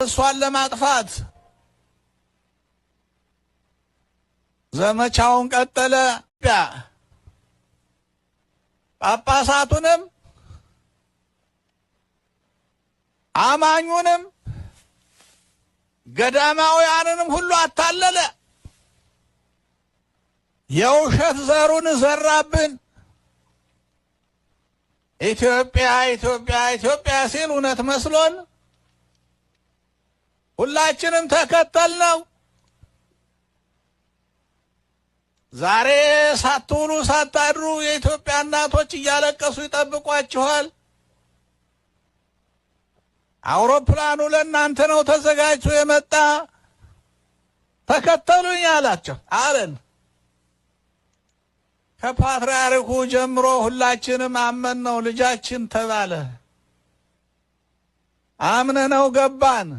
እሷን ለማጥፋት ዘመቻውን ቀጠለ። ጳጳሳቱንም አማኙንም ገዳማውያንንም ሁሉ አታለለ። የውሸት ዘሩን ዘራብን። ኢትዮጵያ ኢትዮጵያ ኢትዮጵያ ሲል እውነት መስሎን ሁላችንም ተከተልነው። ዛሬ ሳትውሉ ሳታድሩ የኢትዮጵያ እናቶች እያለቀሱ ይጠብቋችኋል። አውሮፕላኑ ለእናንተ ነው ተዘጋጅቶ የመጣ፣ ተከተሉኝ አላቸው አለን። ከፓትርያርኩ ጀምሮ ሁላችንም አመንነው። ልጃችን ተባለ። አምነነው ገባን።